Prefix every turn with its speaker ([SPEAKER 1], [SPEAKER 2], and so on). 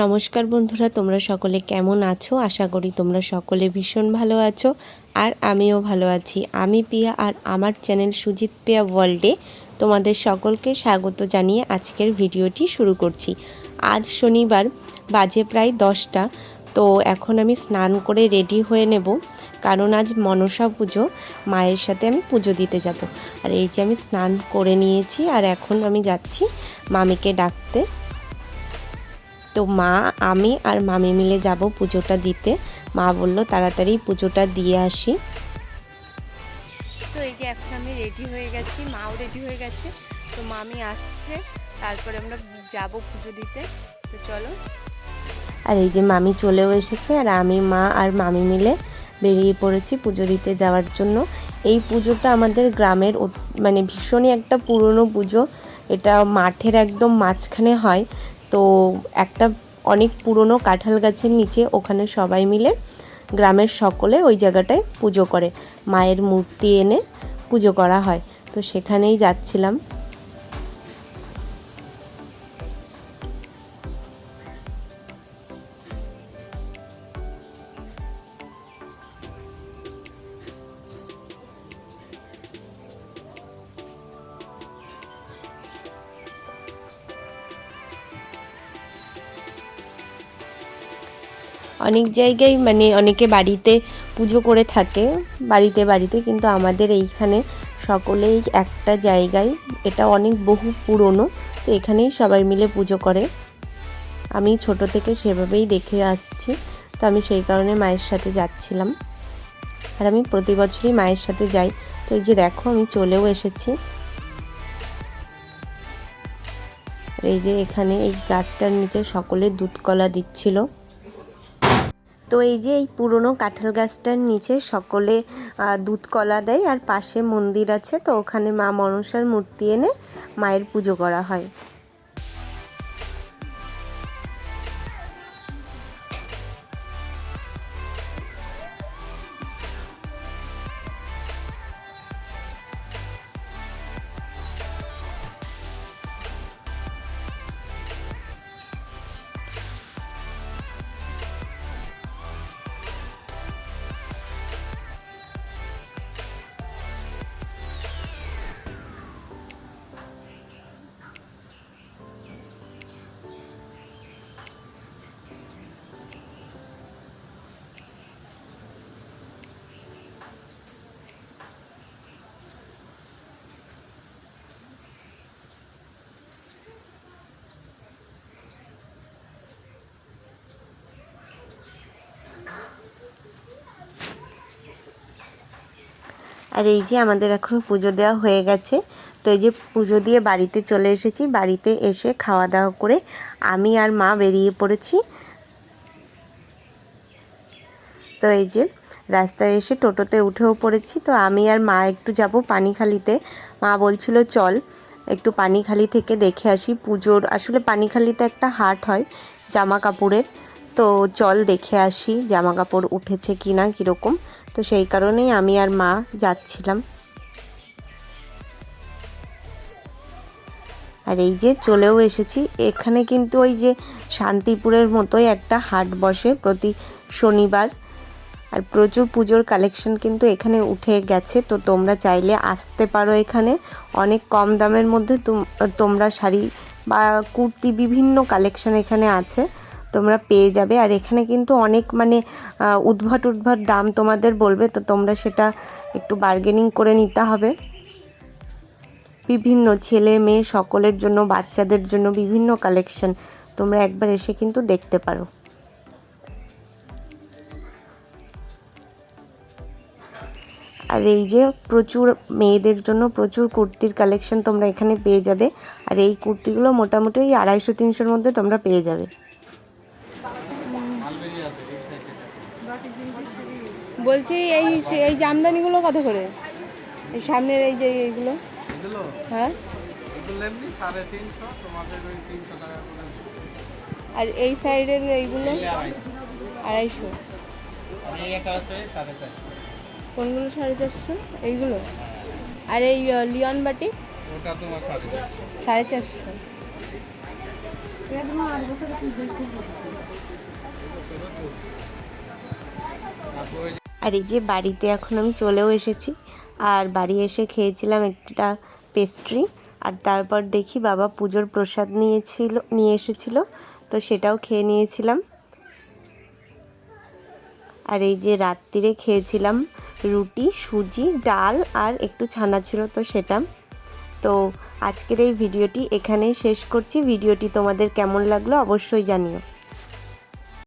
[SPEAKER 1] নমস্কার বন্ধুরা, তোমরা সকলে কেমন আছো? আশা করি তোমরা সকলে ভীষণ ভালো আছো আর আমিও ভালো আছি। আমি পিয়া আর আমার চ্যানেল সুজিত পিয়া ওয়ার্ল্ডে তোমাদের সকলকে স্বাগত জানিয়ে আজকের ভিডিওটি শুরু করছি। আজ শনিবার, বাজে প্রায় 10টা। তো এখন আমি স্নান করে রেডি হয়ে নেব, কারণ আজ মনসা পুজো, মায়ের সাথে আমি পুজো দিতে যাব। আর এই যে আমি স্নান করে নিয়েছি আর এখন আমি যাচ্ছি মামিকে ডাকতে। তো মা, আমি আর মামি মিলে যাব পুজোটা দিতে। মা বলল তাড়াতাড়ি পুজোটা দিয়ে আসি। তো এই যে এখন আমি রেডি হয়ে গেছি, মাও রেডি হয়ে গেছে। তো মামি আসছে, তারপরে আমরা যাব পুজো দিতে। তো চলো। আর এই যে মামি চলেও এসেছে আর আমি, মা আর মামি মিলে বেরিয়ে পড়েছি পুজো দিতে যাওয়ার জন্য। এই পুজোটা আমাদের গ্রামের মানে ভীষণই একটা পুরনো পুজো। এটা মাঠের একদম মাঝখানে হয়। তো একটা অনেক পুরনো কাঁঠাল গাছের নিচে ওখানে সবাই মিলে গ্রামের সকলে ওই জায়গাটায় পুজো করে, মায়ের মূর্তি এনে পুজো করা হয়। তো সেখানেই যাচ্ছিলাম। অনেক জায়গায় মানে অনেকে বাড়িতে পুজো করে থাকে, বাড়িতে বাড়িতে, কিন্তু আমাদের এইখানে সকলেই একটা জায়গায়, এটা অনেক বহু পুরনো, তো এখানেই সবাই মিলে পুজো করে। আমি ছোট থেকে সেভাবেই দেখে আসছি, তো আমি সেই কারণে মায়ের সাথে যাচ্ছিলাম। আর আমি প্রতি বছরই মায়ের সাথে যাই। তো এই যে দেখো আমি চলেও এসেছি। এই যে এখানে এই গাছটার নিচে সকলে দুধ কলা দিচ্ছিল। তো এই যে এই পুরনো কাঁঠাল গাছটার নিচে সকলে দুধ কলা দেয়, আর পাশে মন্দির আছে, তো ওখানে মা মনসার মূর্তি এনে মায়ের পুজো করা হয়। আর এই যে আমাদের এখন পুজো দেওয়া হয়ে গেছে। তো এই যে পুজো দিয়ে বাড়িতে চলে এসেছি। বাড়িতে এসে খাওয়া দাওয়া করে আমি আর মা বেরিয়ে পড়েছি। তো এই যে রাস্তায় এসে টোটোতে উঠেও পড়েছি। তো আমি আর মা একটু যাব পানিখালিতে। মা বলছিল চল একটু পানিখালি থেকে দেখে আসি পুজোর, আসলে পানিখালিতে একটা হাট হয় জামা কাপড়ের, তো চল দেখে আসি জামা কাপড় উঠেছে কি না, কীরকম। তো সেই কারণেই আমি আর মা যাচ্ছিলাম। আর এই যে চলেও এসেছি। এখানে কিন্তু ওই যে শান্তিপুরের মতোই একটা হাট বসে প্রতি শনিবার, আর প্রচুর পুজোর কালেকশন কিন্তু এখানে উঠে গেছে। তো তোমরা চাইলে আসতে পারো, এখানে অনেক কম দামের মধ্যে তোমরা শাড়ি বা কুর্তি বিভিন্ন কালেকশন এখানে আছে, তোমরা পেয়ে যাবে। আর এখানে কিন্তু অনেক মানে উদ্ভট দাম তোমাদের বলবে, তো তোমরা সেটা একটু বার্গেনিং করে নিতে হবে। বিভিন্ন ছেলে মেয়ে সকলের জন্য, বাচ্চাদের জন্য বিভিন্ন কালেকশন তোমরা একবার এসে কিন্তু দেখতে পারো। আর এই যে প্রচুর মেয়েদের জন্য প্রচুর কুর্তির কালেকশন তোমরা এখানে পেয়ে যাবে। আর এই কুর্তিগুলো মোটামুটি 250-300-র মধ্যে তোমরা পেয়ে যাবে।
[SPEAKER 2] বলছি এই এই জামদানিগুলো কত করে? এই সামনের এই যে এইগুলো, হ্যাঁ, আর এই সাইডের এইগুলো 250। কোনগুলো 450? এইগুলো। আর এই লিওন বাটি ওটা তোমার 450।
[SPEAKER 1] আর এই যে বাড়িতে এখন আমি চলেও এসেছি, আর বাড়ি এসে খেয়েছিলাম একটা পেস্ট্রি। আর তারপর দেখি বাবা পুজোর প্রসাদ নিয়ে এসেছিল, তো সেটাও খেয়ে নিয়েছিলাম। আর এই যে রাত্রিরে খেয়েছিলাম রুটি, সুজি, ডাল আর একটু ছানা ছিল, তো সেটা। তো আজকের এই ভিডিওটি এখানেই শেষ করছি। ভিডিওটি তোমাদের কেমন লাগলো অবশ্যই জানিও।